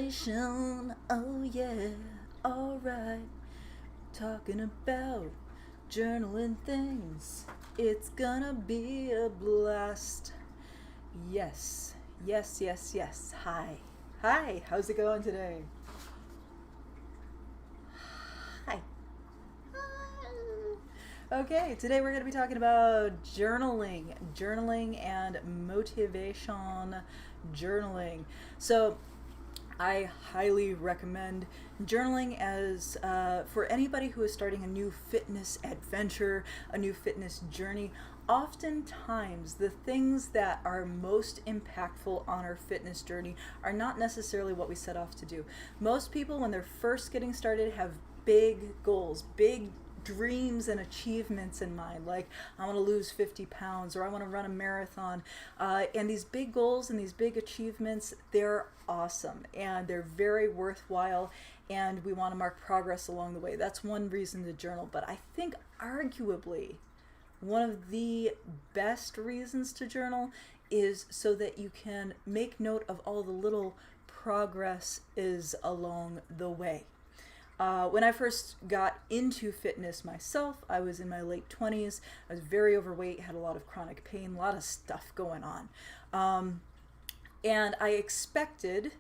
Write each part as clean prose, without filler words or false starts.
motivation. Oh yeah, alright. Talking about journaling things. It's gonna be a blast. Yes, yes, yes, yes. Hi. Hi, how's it going today? Hi. Okay, today we're going to be talking about journaling and motivation journaling. So, I highly recommend journaling as for anybody who is starting a new fitness adventure, a new fitness journey. Oftentimes, the things that are most impactful on our fitness journey are not necessarily what we set off to do. Most people, when they're first getting started, have big goals, big dreams and achievements in mind, like I want to lose 50 pounds or I want to run a marathon, and these big goals and these big achievements, they're awesome and they're very worthwhile, and we want to mark progress along the way. That's one reason to journal. But I think arguably one of the best reasons to journal is so that you can make note of all the little progress is along the way. When I first got into fitness myself, I was in my late 20s. I was very overweight, had a lot of chronic pain, a lot of stuff going on. And I expected,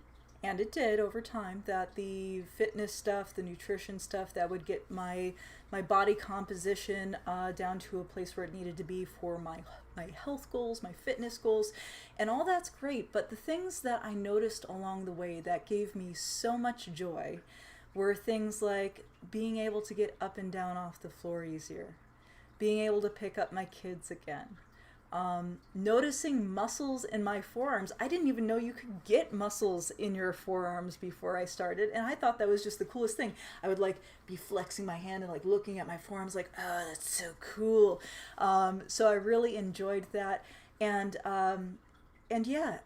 and it did over time, that the fitness stuff, the nutrition stuff, that would get my body composition down to a place where it needed to be for my health goals, my fitness goals, and all that's great. But the things that I noticed along the way that gave me so much joy were things like being able to get up and down off the floor easier, being able to pick up my kids again, noticing muscles in my forearms. I didn't even know you could get muscles in your forearms before I started, and I thought that was just the coolest thing. I would be flexing my hand and looking at my forearms oh, that's so cool. So I really enjoyed that. And yeah,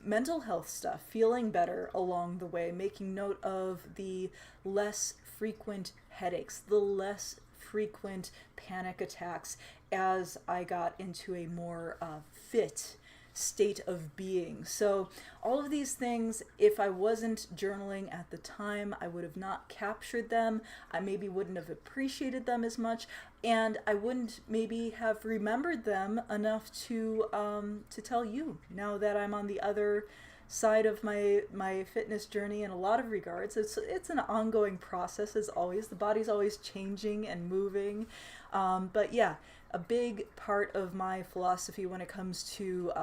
mental health stuff, feeling better along the way, making note of the less frequent headaches, the less frequent panic attacks as I got into a more fit state of being. So all of these things, if I wasn't journaling at the time, I would have not captured them. I maybe wouldn't have appreciated them as much, and I wouldn't maybe have remembered them enough to tell you now that I'm on the other side of my fitness journey. In a lot of regards, it's an ongoing process. As always, the body's always changing and moving, but yeah, a big part of my philosophy when it comes to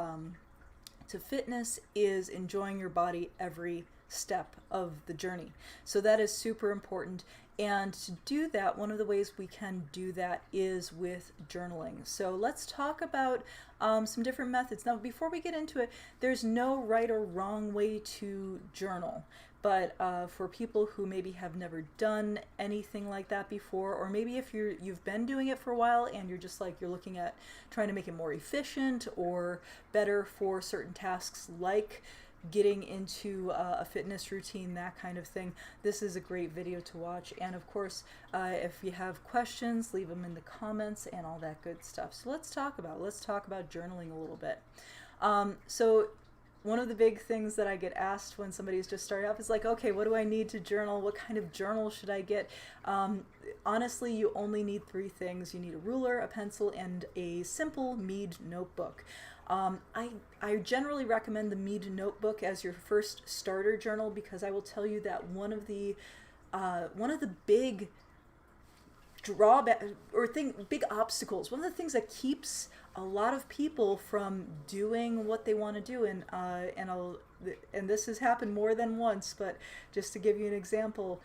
fitness is enjoying your body every step of the journey. So that is super important. And to do that, one of the ways we can do that is with journaling. So let's talk about some different methods. Now, before we get into it, there's no right or wrong way to journal. But for people who maybe have never done anything like that before, or maybe if you've been doing it for a while and you're just you're looking at trying to make it more efficient or better for certain tasks like getting into a fitness routine, that kind of thing, this is a great video to watch. And of course, if you have questions, leave them in the comments and all that good stuff. So let's talk about journaling a little bit. So one of the big things that I get asked when somebody's just starting off is okay, what do I need to journal? What kind of journal should I get? Honestly, you only need 3 things. You need a ruler, a pencil, and a simple Mead notebook. I generally recommend the Mead notebook as your first starter journal, because I will tell you that one of the big big obstacles, one of the things that keeps a lot of people from doing what they want to do, and this has happened more than once, but just to give you an example,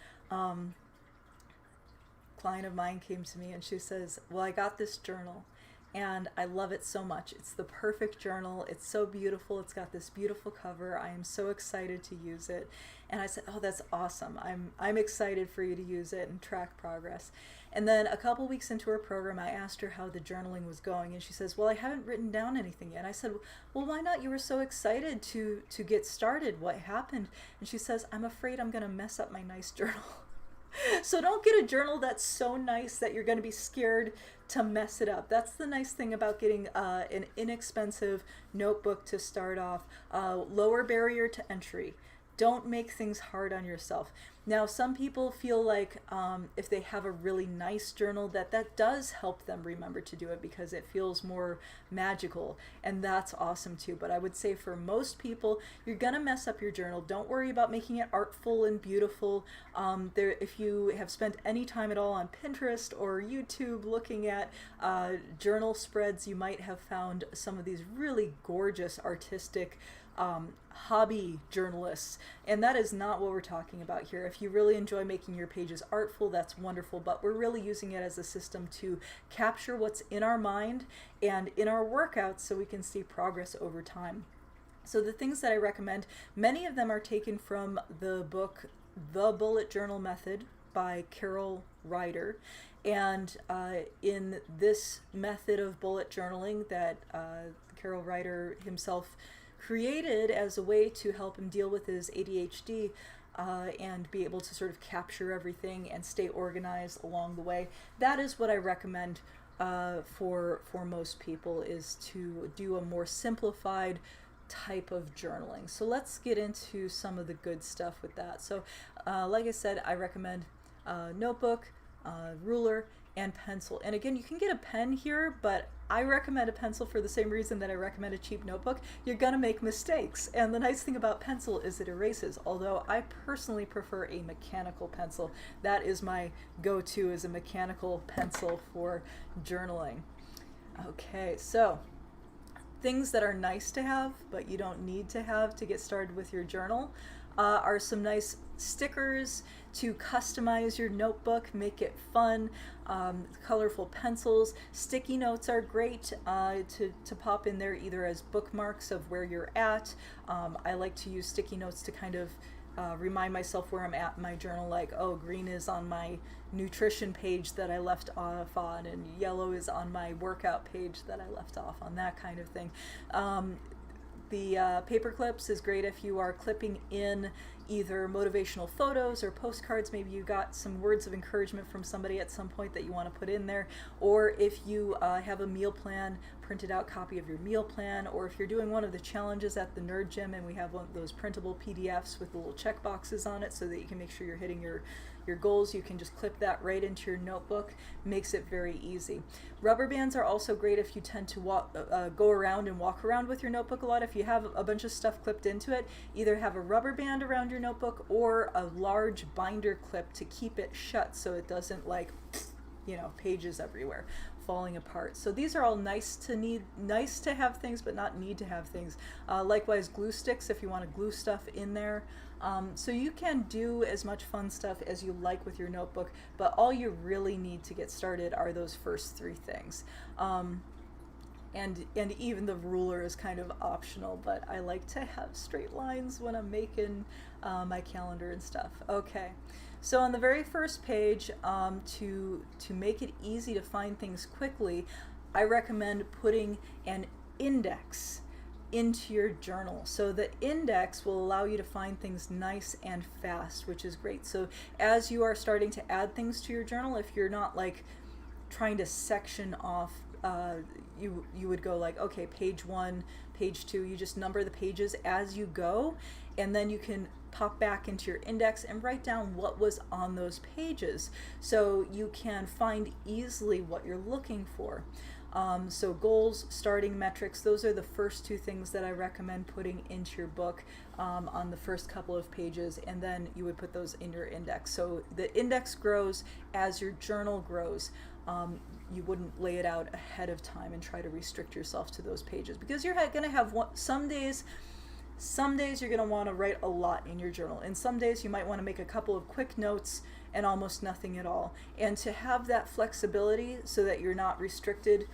client of mine came to me and she says, well, I got this journal and I love it so much. It's the perfect journal. It's so beautiful. It's got this beautiful cover. I am so excited to use it. And I said, oh, that's awesome. I'm excited for you to use it and track progress. And then a couple weeks into her program, I asked her how the journaling was going, and she says, well, I haven't written down anything yet. And I said, well, why not? You were so excited to get started. What happened? And she says, I'm afraid I'm going to mess up my nice journal. So don't get a journal that's so nice that you're going to be scared to mess it up. That's the nice thing about getting an inexpensive notebook to start off. Lower barrier to entry. Don't make things hard on yourself. Now, some people feel like if they have a really nice journal, that does help them remember to do it because it feels more magical, and that's awesome too. But I would say for most people, you're gonna mess up your journal. Don't worry about making it artful and beautiful. If you have spent any time at all on Pinterest or YouTube looking at journal spreads, you might have found some of these really gorgeous artistic hobby journalists, and that is not what we're talking about here. If you really enjoy making your pages artful, that's wonderful, but we're really using it as a system to capture what's in our mind and in our workouts so we can see progress over time. So the things that I recommend, many of them are taken from the book The Bullet Journal Method by Carol Ryder. And in this method of bullet journaling that Carol Ryder himself created as a way to help him deal with his ADHD and be able to sort of capture everything and stay organized along the way. That is what I recommend for most people, is to do a more simplified type of journaling. So let's get into some of the good stuff with that. So like I said, I recommend notebook, ruler, and pencil. And again, you can get a pen here, but I recommend a pencil for the same reason that I recommend a cheap notebook. You're gonna make mistakes, and the nice thing about pencil is it erases, although I personally prefer a mechanical pencil. That is my go-to, is a mechanical pencil for journaling. Okay, so things that are nice to have but you don't need to have to get started with your journal are some nice stickers to customize your notebook, make it fun, colorful pencils. Sticky notes are great to pop in there either as bookmarks of where you're at. I like to use sticky notes to kind of remind myself where I'm at in my journal, like, oh, green is on my nutrition page that I left off on, and yellow is on my workout page that I left off on, that kind of thing. The paper clips is great if you are clipping in either motivational photos or postcards. Maybe you got some words of encouragement from somebody at some point that you want to put in there, or if you have a meal plan, printed out copy of your meal plan, or if you're doing one of the challenges at the Nerd Gym and we have one of those printable PDFs with the little check boxes on it so that you can make sure you're hitting your goals, you can just clip that right into your notebook. Makes it very easy. Rubber bands are also great if you tend to go around and walk around with your notebook a lot. If you have a bunch of stuff clipped into it, either have a rubber band around your notebook or a large binder clip to keep it shut so it doesn't, like, pages everywhere falling apart. So these are all nice to have things, but not need to have things. Likewise, glue sticks if you want to glue stuff in there. So you can do as much fun stuff as you like with your notebook, but all you really need to get started are those first three things. And even the ruler is kind of optional, but I like to have straight lines when I'm making my calendar and stuff. Okay, so on the very first page, to make it easy to find things quickly, I recommend putting an index into your journal. So the index will allow you to find things nice and fast, which is great. So as you are starting to add things to your journal, if you're not like trying to section off, you would go like, okay, page 1, page 2, you just number the pages as you go, and then you can pop back into your index and write down what was on those pages so you can find easily what you're looking for. So goals, starting metrics, those are the first two things that I recommend putting into your book on the first couple of pages, and then you would put those in your index. So the index grows as your journal grows. You wouldn't lay it out ahead of time and try to restrict yourself to those pages, because you're going to have some days you're going to want to write a lot in your journal, and some days you might want to make a couple of quick notes and almost nothing at all. And to have that flexibility so that you're not restricted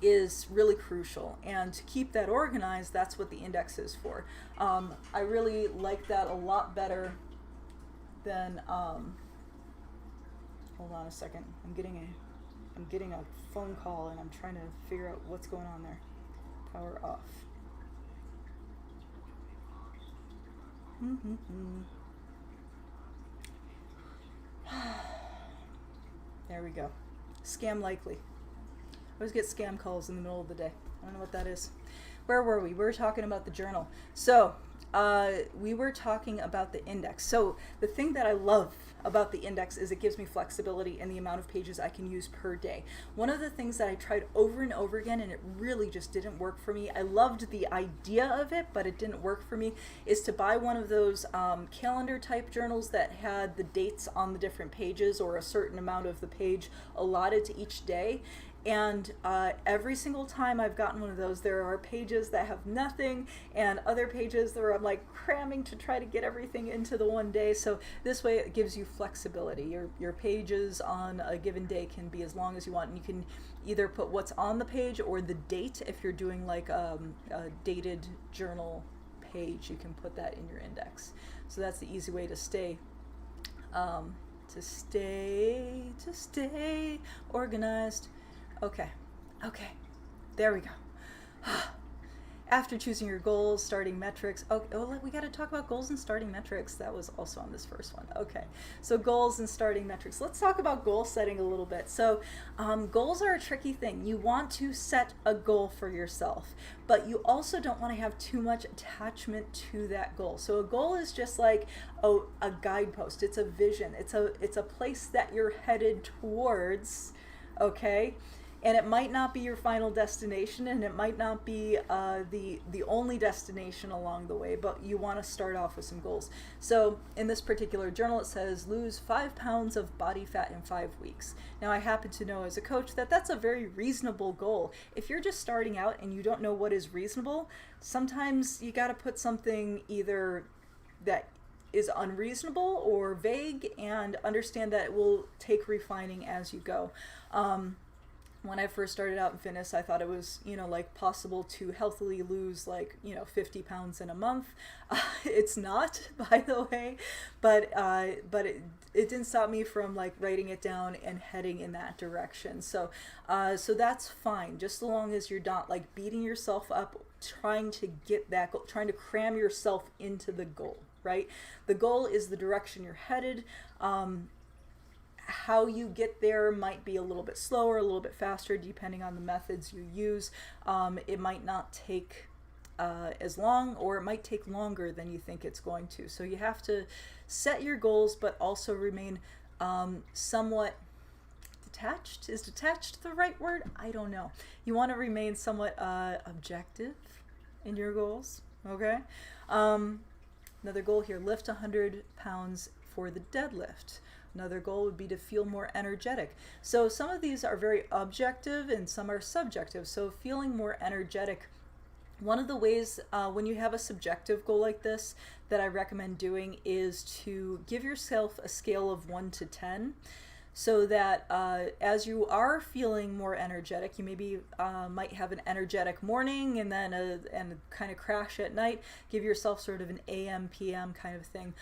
is really crucial. And to keep that organized, that's what the index is for. I really like that a lot better than hold on a second. I'm getting a phone call and I'm trying to figure out what's going on there. Power off. There we go. Scam likely. I always get scam calls in the middle of the day. I don't know what that is. Where were we? We were talking about the journal. So we were talking about the index. So the thing that I love about the index is it gives me flexibility in the amount of pages I can use per day. One of the things that I tried over and over again, and it really just didn't work for me, I loved the idea of it, but it didn't work for me, is to buy one of those calendar type journals that had the dates on the different pages, or a certain amount of the page allotted to each day. And every single time I've gotten one of those, there are pages that have nothing, and other pages where I'm like cramming to try to get everything into the one day. So this way it gives you flexibility. Your pages on a given day can be as long as you want, and you can either put what's on the page or the date. If you're doing like a dated journal page, you can put that in your index. So that's the easy way to stay organized. Okay, there we go. After choosing your goals, starting metrics. We got to talk about goals and starting metrics. That was also on this first one. Okay, so goals and starting metrics. Let's talk about goal setting a little bit. So goals are a tricky thing. You want to set a goal for yourself, but you also don't want to have too much attachment to that goal. So a goal is just like a guidepost. It's a vision. It's a place that you're headed towards, okay? And it might not be your final destination, and it might not be the only destination along the way, but you want to start off with some goals. So in this particular journal, it says lose 5 pounds of body fat in 5 weeks. Now, I happen to know as a coach that that's a very reasonable goal. If you're just starting out and you don't know what is reasonable, sometimes you got to put something either that is unreasonable or vague, and understand that it will take refining as you go. When I first started out in fitness, I thought it was, like possible to healthily lose 50 pounds in a month. It's not, by the way, but it didn't stop me from like writing it down and heading in that direction. So that's fine, just so long as you're not like beating yourself up, trying to get that goal, trying to cram yourself into the goal, right? The goal is the direction you're headed. How you get there might be a little bit slower, a little bit faster, depending on the methods you use. It might not take as long, or it might take longer than you think it's going to. So you have to set your goals, but also remain somewhat detached. Is detached the right word? I don't know. You want to remain somewhat objective in your goals, okay? Another goal here, lift 100 pounds for the deadlift. Another goal would be to feel more energetic. So some of these are very objective and some are subjective. So feeling more energetic, one of the ways when you have a subjective goal like this that I recommend doing is to give yourself a scale of 1 to 10. So that as you are feeling more energetic, you maybe might have an energetic morning and then and kind of crash at night. Give yourself sort of an AM, PM kind of thing.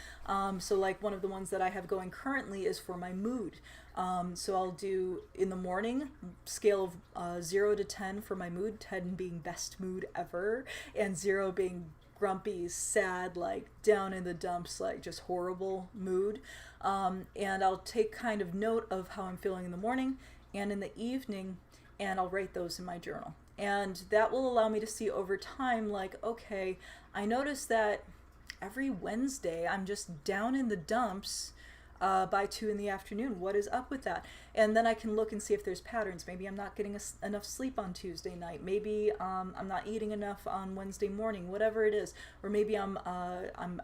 So like one of the ones that I have going currently is for my mood. So I'll do in the morning, scale of 0 to 10 for my mood, 10 being best mood ever, and 0 being grumpy, sad, like down in the dumps, like just horrible mood. And I'll take kind of note of how I'm feeling in the morning and in the evening, and I'll write those in my journal. And that will allow me to see over time, like, okay, I notice that every Wednesday I'm just down in the dumps by 2 in the afternoon. What is up with that? And then I can look and see if there's patterns. Maybe I'm not getting enough sleep on Tuesday night. Maybe I'm not eating enough on Wednesday morning, whatever it is. Or maybe I'm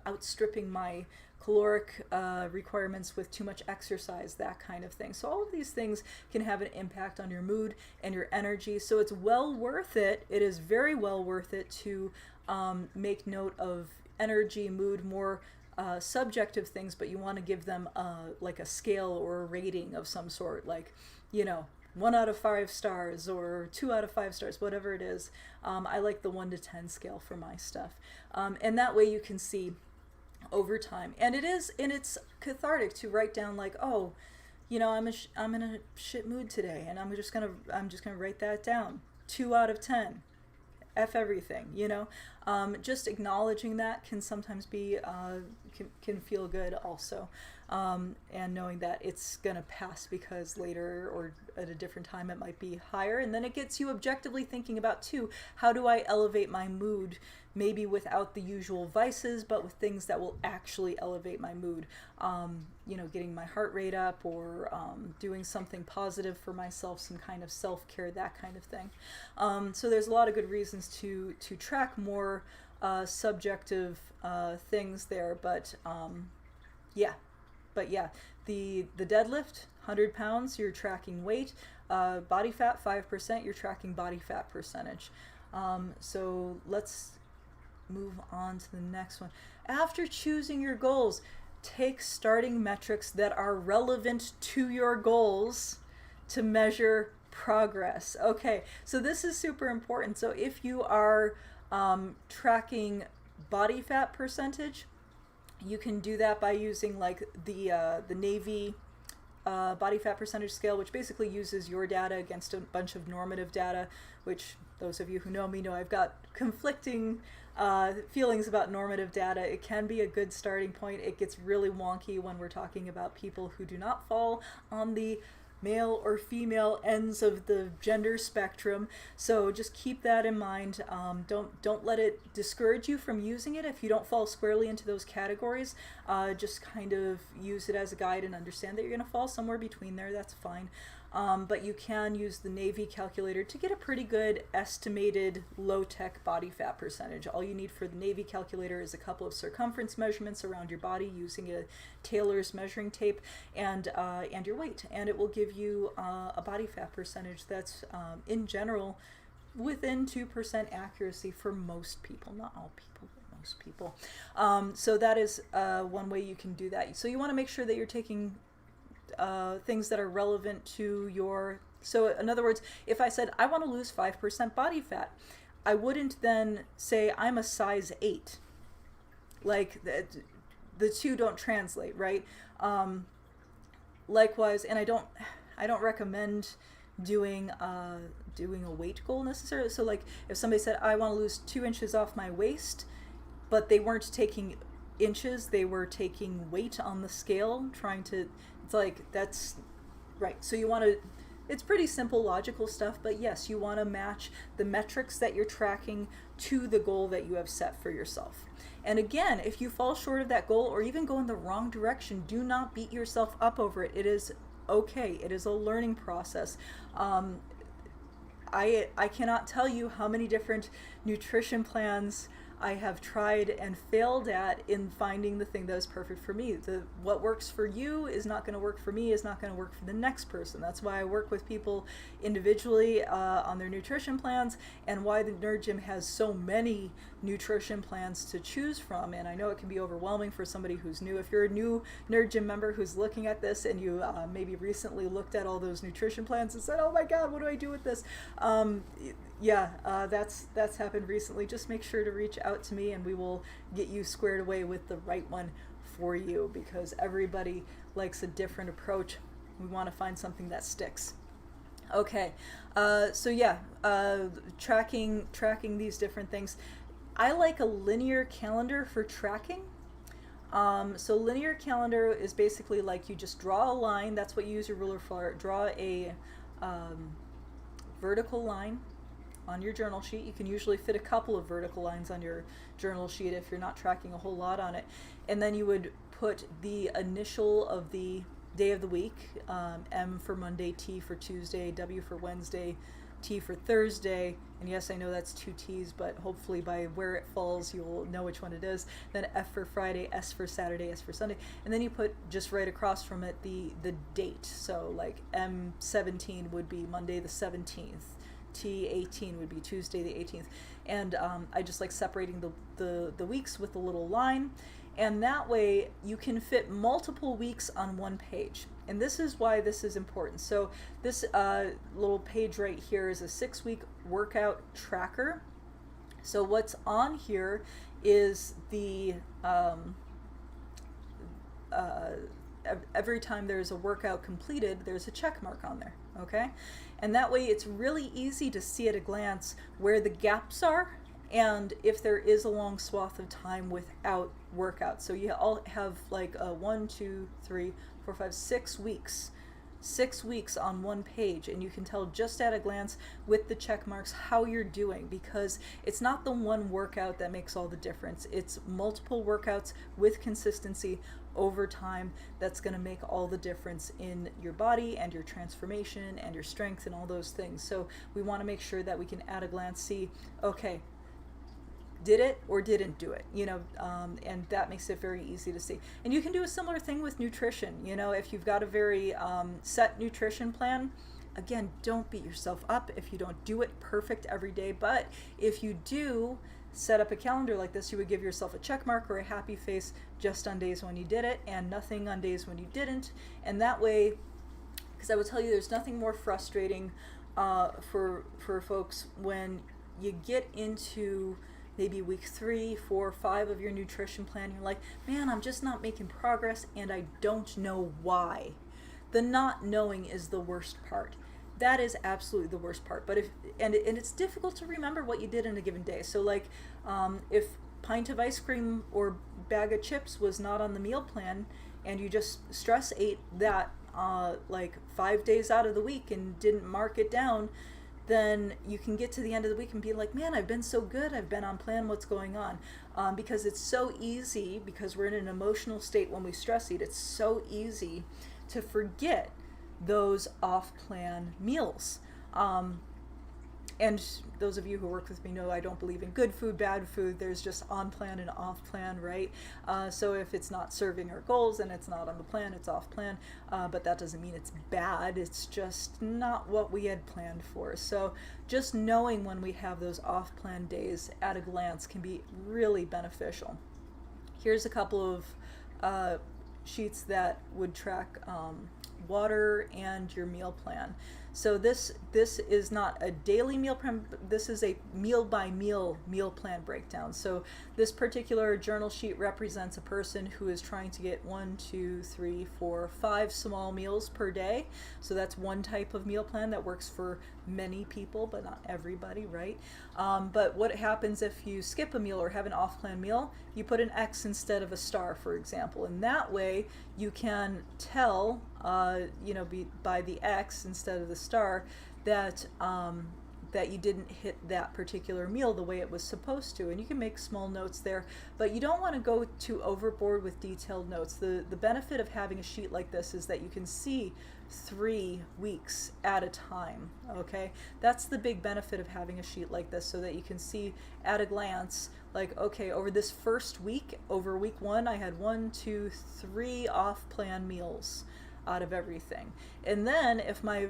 outstripping my caloric requirements with too much exercise, that kind of thing. So all of these things can have an impact on your mood and your energy. So it's well worth it. It is very well worth it to make note of energy, mood, more subjective things, but you want to give them like a scale or a rating of some sort, like 1 out of 5 stars or 2 out of 5 stars, whatever it is. I like the 1 to 10 scale for my stuff, and that way you can see over time. And it's cathartic to write down like, oh, I'm in a shit mood today, and I'm just gonna write that down. 2 out of 10. F everything, Just acknowledging that can sometimes be, can feel good also. And knowing that it's going to pass because later or at a different time it might be higher. And then it gets you objectively thinking about, too, how do I elevate my mood, maybe without the usual vices, but with things that will actually elevate my mood. Getting my heart rate up, or doing something positive for myself, some kind of self-care, that kind of thing. So there's a lot of good reasons to track more subjective things there, but yeah. But yeah, the deadlift, 100 pounds, you're tracking weight. Body fat, 5%, you're tracking body fat percentage. So let's move on to the next one. After choosing your goals, take starting metrics that are relevant to your goals to measure progress. Okay, so this is super important. So if you are tracking body fat percentage, you can do that by using like the Navy body fat percentage scale, which basically uses your data against a bunch of normative data, which those of you who know me know I've got conflicting feelings about normative data. It can be a good starting point. It gets really wonky when we're talking about people who do not fall on the male or female ends of the gender spectrum. So just keep that in mind. Don't let it discourage you from using it if you don't fall squarely into those categories. Just kind of use it as a guide and understand that you're going to fall somewhere between there. That's fine. But you can use the Navy calculator to get a pretty good estimated low-tech body fat percentage. All you need for the Navy calculator is a couple of circumference measurements around your body using a Taylor's measuring tape and your weight, and it will give you a body fat percentage that's in general within 2% accuracy for most people, not all people. Most people. So that is one way you can do that. So you want to make sure that you're taking things that are relevant to your... So in other words, if I said I want to lose 5% body fat, I wouldn't then say I'm a size 8. Like the two don't translate, right? Likewise, and I don't recommend doing a weight goal necessarily. So like if somebody said I want to lose 2 inches off my waist, but they weren't taking inches, they were taking weight on the scale, trying to... It's like, that's right. So you want to, it's pretty simple logical stuff, but yes, you want to match the metrics that you're tracking to the goal that you have set for yourself. And again, if you fall short of that goal or even go in the wrong direction, do not beat yourself up over it. It is okay. It is a learning process. I cannot tell you how many different nutrition plans I have tried and failed at in finding the thing that is perfect for me. What works for you is not going to work for me, is not going to work for the next person. That's why I work with people individually on their nutrition plans, and why the Nerd Gym has so many nutrition plans to choose from. And I know it can be overwhelming for somebody who's new. If you're a new Nerd Gym member who's looking at this and you maybe recently looked at all those nutrition plans and said, oh my God, what do I do with this? That's happened recently. Just make sure to reach out to me and we will get you squared away with the right one for you, because everybody likes a different approach. We want to find something that sticks. Okay, tracking these different things. I like a linear calendar for tracking. So linear calendar is basically like you just draw a line. That's what you use your ruler for. Draw a vertical line on your journal sheet. You can usually fit a couple of vertical lines on your journal sheet if you're not tracking a whole lot on it. And then you would put the initial of the day of the week, M for Monday, T for Tuesday, W for Wednesday, T for Thursday. And yes, I know that's 2 T's, but hopefully by where it falls, you'll know which one it is. Then F for Friday, S for Saturday, S for Sunday. And then you put just right across from it the date. So like M17 would be Monday the 17th. T18 would be Tuesday the 18th. And I just like separating the weeks with a little line. And that way you can fit multiple weeks on one page. And this is why this is important. So this little page right here is a 6-week workout tracker. So what's on here is the every time there's a workout completed, there's a check mark on there, okay? And that way it's really easy to see at a glance where the gaps are And if there is a long swath of time without workout, so you all have like 1, 2, 3, 4, 5, 6 weeks, 6 weeks on one page, and you can tell just at a glance with the check marks how you're doing, because it's not the one workout that makes all the difference. It's multiple workouts with consistency over time that's going to make all the difference in your body and your transformation and your strength and all those things. So we want to make sure that we can at a glance see, okay, did it or didn't do it, and that makes it very easy to see. And you can do a similar thing with nutrition. If you've got a very set nutrition plan, again, don't beat yourself up if you don't do it perfect every day. But if you do set up a calendar like this, you would give yourself a check mark or a happy face just on days when you did it and nothing on days when you didn't. And that way, because I will tell you, there's nothing more frustrating for folks when you get into maybe week 3, 4, 5 of your nutrition plan. You're like, man, I'm just not making progress and I don't know why. The not knowing is the worst part. That is absolutely the worst part. But and it's difficult to remember what you did in a given day. So like if pint of ice cream or bag of chips was not on the meal plan and you just stress ate that like 5 days out of the week and didn't mark it down, then you can get to the end of the week and be like, man, I've been so good, I've been on plan, what's going on? Because it's so easy, because we're in an emotional state when we stress eat, it's so easy to forget those off-plan meals. And those of you who work with me know I don't believe in good food, bad food. There's just on plan and off plan, right? So if it's not serving our goals and it's not on the plan, it's off plan. But that doesn't mean it's bad. It's just not what we had planned for. So just knowing when we have those off plan days at a glance can be really beneficial. Here's a couple of sheets that would track water and your meal plan. So this is not a daily meal plan, this is a meal by meal plan breakdown. So this particular journal sheet represents a person who is trying to get 1, 2, 3, 4, 5 small meals per day. So that's one type of meal plan that works for many people, but not everybody, right? But what happens if you skip a meal or have an off-plan meal? You put an X instead of a star, for example, and that way you can tell, by the X instead of the star, that that you didn't hit that particular meal the way it was supposed to. And you can make small notes there, but you don't want to go too overboard with detailed notes. The benefit of having a sheet like this is that you can see 3 weeks at a time, okay? That's the big benefit of having a sheet like this, so that you can see at a glance, like, okay, over this first week, over week 1, I had 1, 2, 3 off-plan meals out of everything. And then if my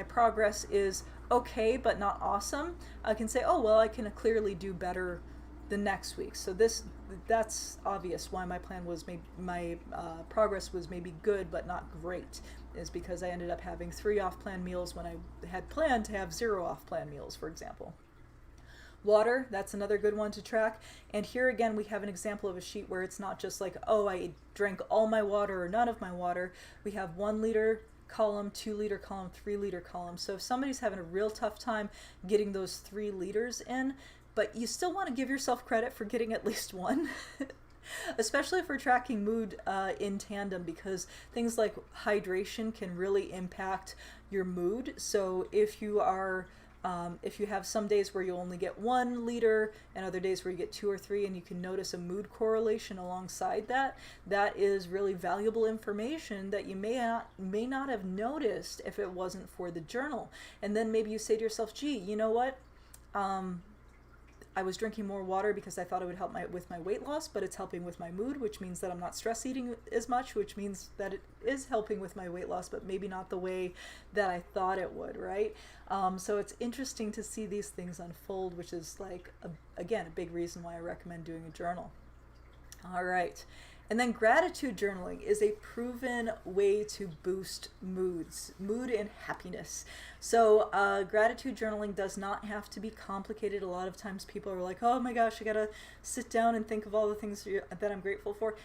progress is okay but not awesome, I can say, oh well, I can clearly do better the next week. So that's obvious why my progress was maybe good but not great, is because I ended up having 3 off-plan meals when I had planned to have 0 off-plan meals, for example. Water, that's another good one to track. And here again, we have an example of a sheet where it's not just like, oh, I drank all my water or none of my water. We have 1 liter column, 2 liter column, 3 liter column. So if somebody's having a real tough time getting those 3 liters in, but you still want to give yourself credit for getting at least 1, especially if we're tracking mood in tandem, because things like hydration can really impact your mood. So if you have some days where you only get 1 liter and other days where you get 2 or 3, and you can notice a mood correlation alongside that, that is really valuable information that you may not have noticed if it wasn't for the journal. And then maybe you say to yourself, gee, you know what? I was drinking more water because I thought it would help with my weight loss, but it's helping with my mood, which means that I'm not stress eating as much, which means that it is helping with my weight loss, but maybe not the way that I thought it would, right? So it's interesting to see these things unfold, which is like, again, a big reason why I recommend doing a journal. All right. And then gratitude journaling is a proven way to boost mood and happiness. So gratitude journaling does not have to be complicated. A lot of times people are like, oh my gosh, I gotta sit down and think of all the things that I'm grateful for.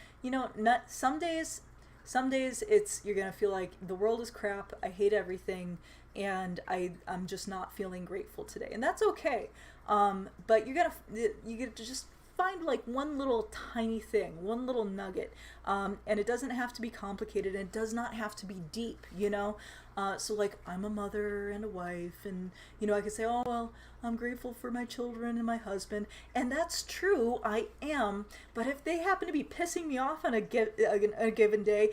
Some days you're gonna feel like the world is crap, I hate everything, and I'm just not feeling grateful today, and that's okay. But you get to just find like one little tiny thing, one little nugget, and it doesn't have to be complicated, and it does not have to be deep, you know. So like, I'm a mother and a wife, and you know, I could say, oh well, I'm grateful for my children and my husband, and that's true, I am. But if they happen to be pissing me off on a given day,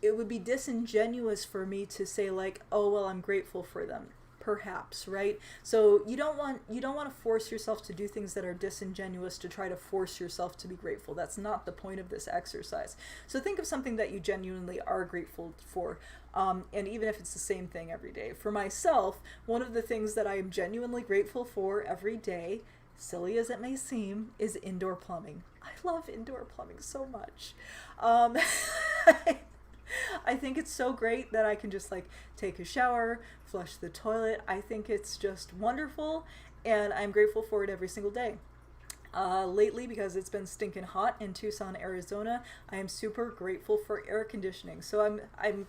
it would be disingenuous for me to say like, oh well, I'm grateful for them. Perhaps, right? So you don't want to force yourself to do things that are disingenuous to try to force yourself to be grateful. That's not the point of this exercise. So think of something that you genuinely are grateful for, and even if it's the same thing every day. For myself, one of the things that I am genuinely grateful for every day, silly as it may seem, is indoor plumbing. I love indoor plumbing so much. I think it's so great that I can just like take a shower, flush the toilet. I think it's just wonderful, and I'm grateful for it every single day. Lately, because it's been stinking hot in Tucson, Arizona, I am super grateful for air conditioning. So I'm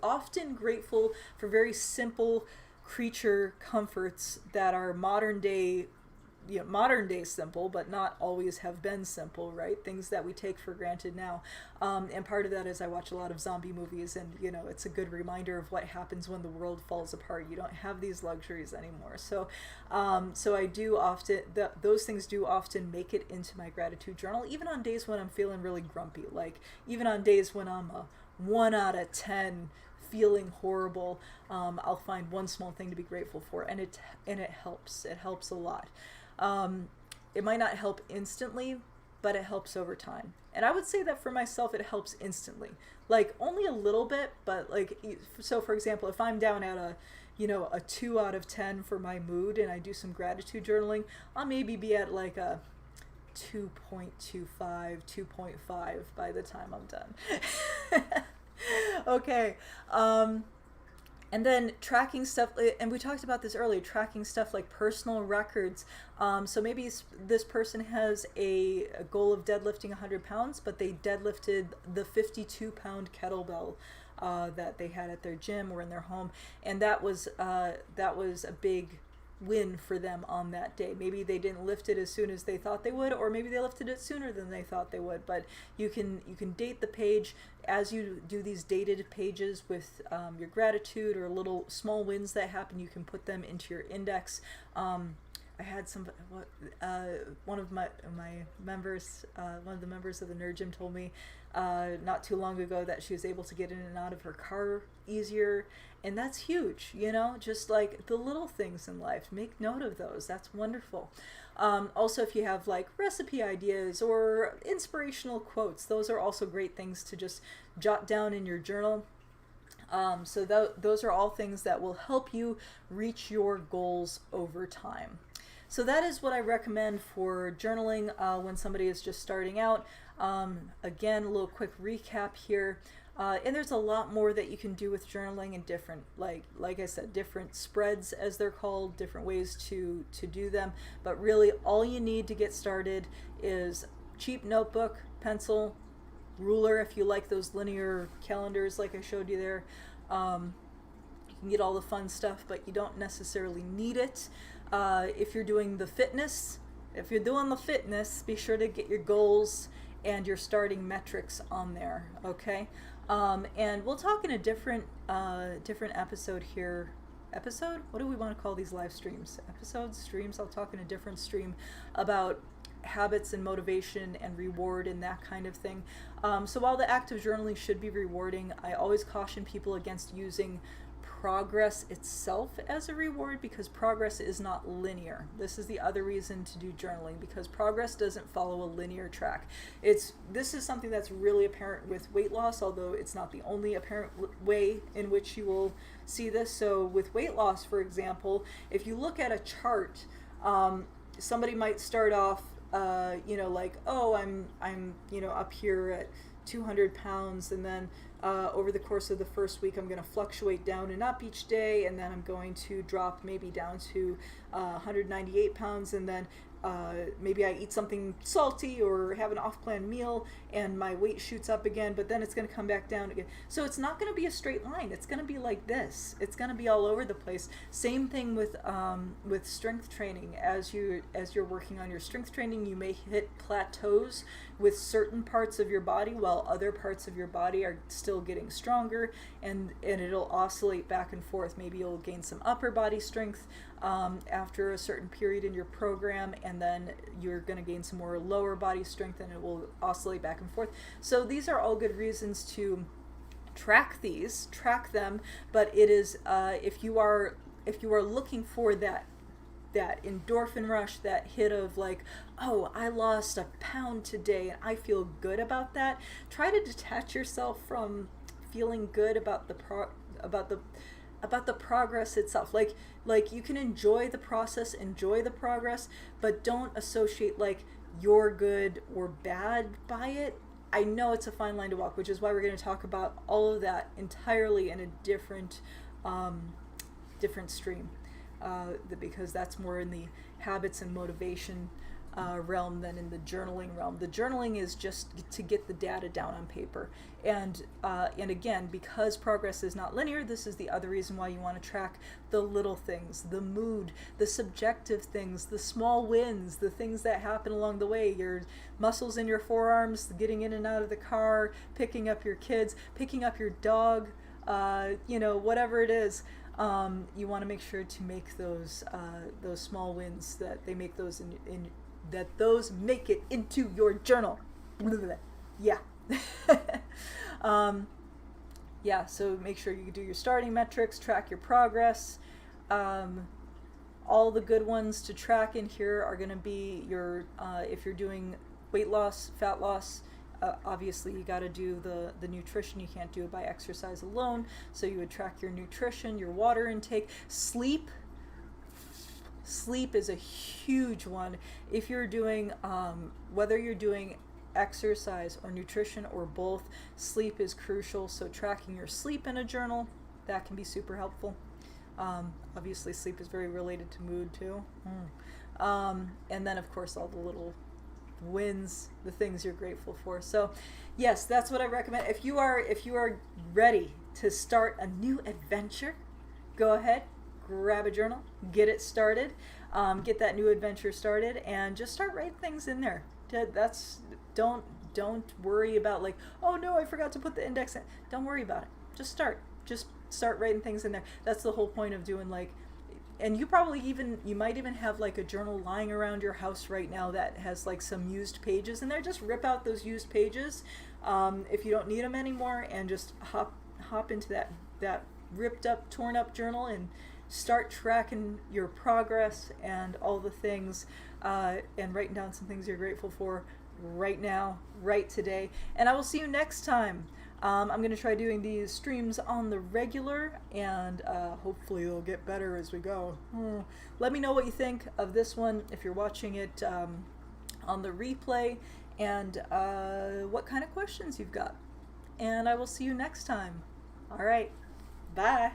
often grateful for very simple creature comforts that are modern day simple, but not always have been simple, right? Things that we take for granted now. And part of that is I watch a lot of zombie movies, and you know, it's a good reminder of what happens when the world falls apart. You don't have these luxuries anymore. So I do often, those things do often make it into my gratitude journal, even on days when I'm feeling really grumpy, like even on days when I'm a 1 out of 10 feeling horrible. I'll find one small thing to be grateful for, and it helps. It helps a lot. It might not help instantly, but it helps over time. And I would say that for myself, it helps instantly. Like only a little bit, but like, so for example, if I'm down at a 2 out of 10 for my mood and I do some gratitude journaling, I'll maybe be at like a 2.25, 2.5 by the time I'm done. Okay. And then tracking stuff, and we talked about this earlier, tracking stuff like personal records. So maybe this person has a goal of deadlifting 100 pounds, but they deadlifted the 52-pound kettlebell that they had at their gym or in their home, and that was a big win for them on that day. Maybe they didn't lift it as soon as they thought they would, or maybe they lifted it sooner than they thought they would. But you can date the page as you do these dated pages with your gratitude or little small wins that happen. You can put them into your index. I had one of the members of the Nerd Gym told me not too long ago that she was able to get in and out of her car easier, and that's huge. You know, just like the little things in life, make note of those. That's wonderful. Also, if you have like recipe ideas or inspirational quotes, those are also great things to just jot down in your journal. So those are all things that will help you reach your goals over time. So that is what I recommend for journaling when somebody is just starting out. Again, a little quick recap here. And there's a lot more that you can do with journaling and different, like I said, different spreads as they're called, different ways to do them. But really all you need to get started is cheap notebook, pencil, ruler if you like those linear calendars like I showed you there. You can get all the fun stuff, but you don't necessarily need it. If you're doing the fitness, be sure to get your goals and your starting metrics on there, okay? And we'll talk in a different episode here. Episode? What do we want to call these live streams? Episodes? Streams? I'll talk in a different stream about habits and motivation and reward and that kind of thing. So while the act of journaling should be rewarding, I always caution people against using progress itself as a reward, because progress is not linear. This is the other reason to do journaling, because progress doesn't follow a linear track. This is something that's really apparent with weight loss, although it's not the only apparent way in which you will see this. So with weight loss, for example, if you look at a chart, somebody might start off like, oh, I'm up here at 200 pounds, and then over the course of the first week I'm going to fluctuate down and up each day, and then I'm going to drop maybe down to 198 pounds, and then maybe I eat something salty or have an off-plan meal and my weight shoots up again, but then it's going to come back down again. So it's not going to be a straight line. It's going to be like this. It's going to be all over the place. Same thing with strength training. As you're working on your strength training, you may hit plateaus with certain parts of your body while other parts of your body are still getting stronger, and it'll oscillate back and forth. Maybe you'll gain some upper body strength after a certain period in your program, and then you're going to gain some more lower body strength, and it will oscillate back and forth. So these are all good reasons to track them, but it is if you are looking for that endorphin rush, that hit of like, oh, I lost a pound today and I feel good about that, try to detach yourself from feeling good about the progress itself. Like you can enjoy the process, enjoy the progress, but don't associate like you're good or bad by it. I know it's a fine line to walk, which is why we're going to talk about all of that entirely in a different stream, because that's more in the habits and motivation realm than in the journaling realm. The journaling is just to get the data down on paper, and again, because progress is not linear, this is the other reason why you want to track the little things, the mood, the subjective things, the small wins, the things that happen along the way, your muscles in your forearms, getting in and out of the car, picking up your kids, picking up your dog, whatever it is. You want to make sure to make those small wins, that they make those that those make it into your journal. Yeah. So make sure you do your starting metrics, track your progress. All the good ones to track in here are going to be your if you're doing weight loss, fat loss. Obviously you got to do the nutrition. You can't do it by exercise alone, so you would track your nutrition, your water intake. Sleep is a huge one. If you're doing whether you're doing exercise or nutrition or both, sleep is crucial. So tracking your sleep in a journal, that can be super helpful. Obviously sleep is very related to mood too. And then of course all the little wins, the things you're grateful for. So yes, that's what I recommend. If you are ready to start a new adventure, go ahead, grab a journal, get it started, get that new adventure started, and just start writing things in there. Don't worry about like, oh no, I forgot to put the index in. Don't worry about it. Just start writing things in there. That's the whole point of doing like. And you might even have like a journal lying around your house right now that has like some used pages in there. Just rip out those used pages if you don't need them anymore, and just hop into that ripped up, torn up journal and start tracking your progress and all the things, and writing down some things you're grateful for right now, right today. And I will see you next time. I'm going to try doing these streams on the regular, and hopefully they'll get better as we go. Let me know what you think of this one if you're watching it on the replay, and what kind of questions you've got. And I will see you next time. All right. Bye.